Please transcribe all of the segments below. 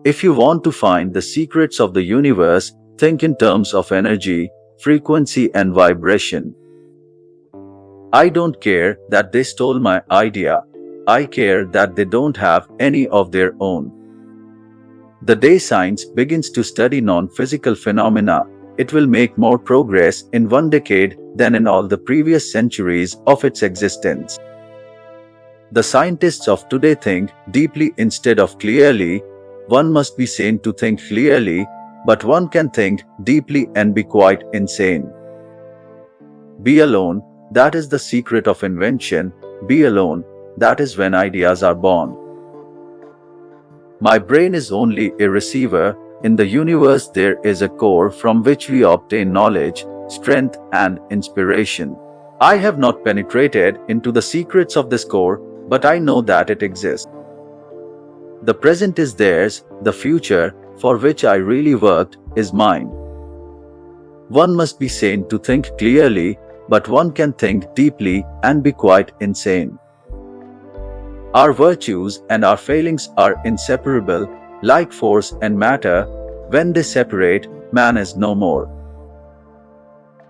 If you want to find the secrets of the universe, think in terms of energy, frequency, and vibration. I don't care that they stole my idea. I care that they don't have any of their own. The day science begins to study non-physical phenomena, it will make more progress in one decade than in all the previous centuries of its existence. The scientists of today think deeply instead of clearly. One must be sane to think clearly, but one can think deeply and be quite insane. Be alone, that is the secret of invention. Be alone, that is when ideas are born. My brain is only a receiver. In the universe there is a core from which we obtain knowledge, strength, and inspiration. I have not penetrated into the secrets of this core, but I know that it exists. The present is theirs, the future, for which I really worked, is mine. One must be sane to think clearly, but one can think deeply and be quite insane. Our virtues and our failings are inseparable, like force and matter. When they separate, man is no more.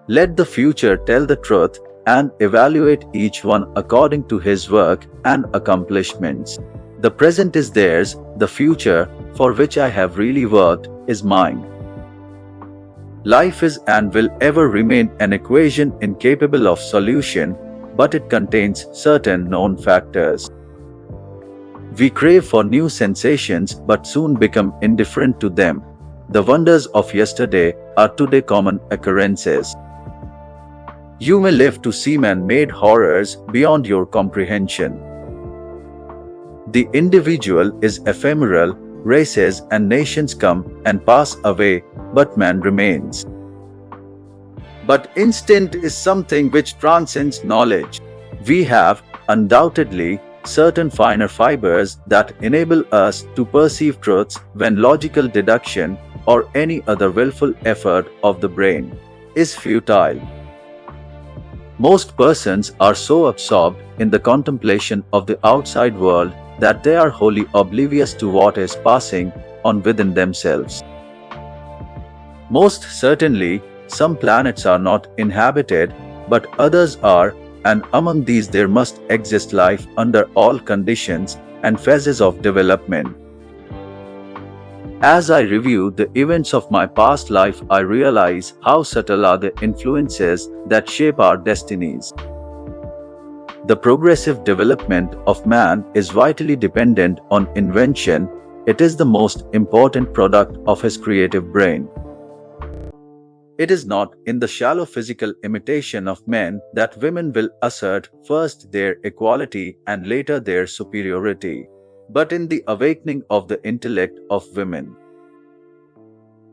Let the future tell the truth and evaluate each one according to his work and accomplishments. The present is theirs, the future, for which I have really worked, is mine. Life is and will ever remain an equation incapable of solution, but it contains certain known factors. We crave for new sensations but soon become indifferent to them. The wonders of yesterday are today common occurrences. You may live to see man-made horrors beyond your comprehension. The individual is ephemeral, races and nations come and pass away, but man remains. But instinct is something which transcends knowledge. We have, undoubtedly, certain finer fibers that enable us to perceive truths when logical deduction or any other willful effort of the brain is futile. Most persons are so absorbed in the contemplation of the outside world that they are wholly oblivious to what is passing on within themselves. Most certainly, some planets are not inhabited, but others are, and among these there must exist life under all conditions and phases of development. As I review the events of my past life, I realize how subtle are the influences that shape our destinies. The progressive development of man is vitally dependent on invention. It is the most important product of his creative brain. It is not in the shallow physical imitation of men that women will assert first their equality and later their superiority, but in the awakening of the intellect of women.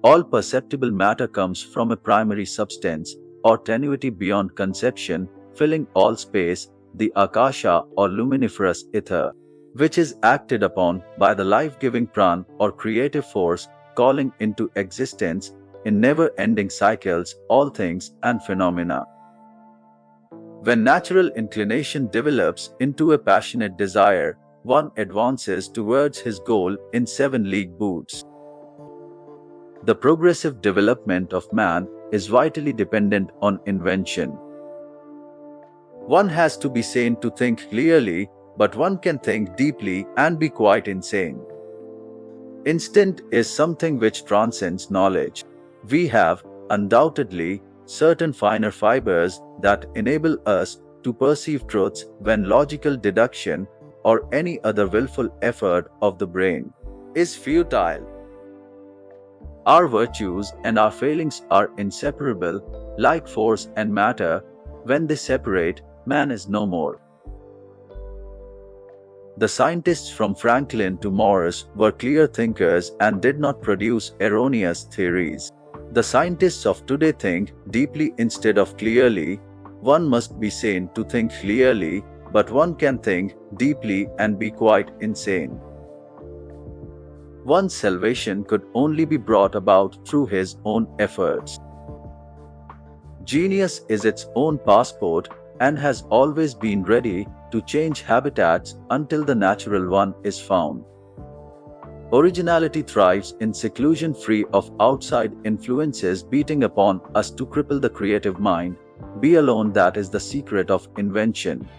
All perceptible matter comes from a primary substance, or tenuity beyond conception, filling all space, the akasha or luminiferous ether, which is acted upon by the life-giving pran or creative force, calling into existence in never-ending cycles all things and phenomena. When natural inclination develops into a passionate desire, one advances towards his goal in 7-league boots. The progressive development of man is vitally dependent on invention. One has to be sane to think clearly, but one can think deeply and be quite insane. Instinct is something which transcends knowledge. We have, undoubtedly, certain finer fibers that enable us to perceive truths when logical deduction or any other willful effort of the brain is futile. Our virtues and our failings are inseparable, like force and matter. When they separate, man is no more. The scientists from Franklin to Morse were clear thinkers and did not produce erroneous theories. The scientists of today think deeply instead of clearly. One must be sane to think clearly, but one can think deeply and be quite insane. One's salvation could only be brought about through his own efforts. Genius is its own passport and has always been ready to change habitats until the natural one is found. Originality thrives in seclusion free of outside influences beating upon us to cripple the creative mind. Be alone, that is the secret of invention.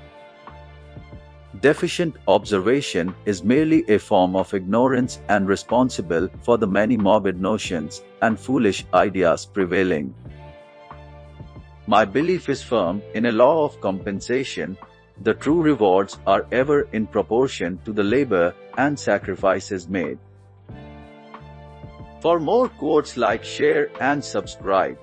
Deficient observation is merely a form of ignorance and responsible for the many morbid notions and foolish ideas prevailing. My belief is firm in a law of compensation. The true rewards are ever in proportion to the labor and sacrifices made. For more quotes, like, share, and subscribe.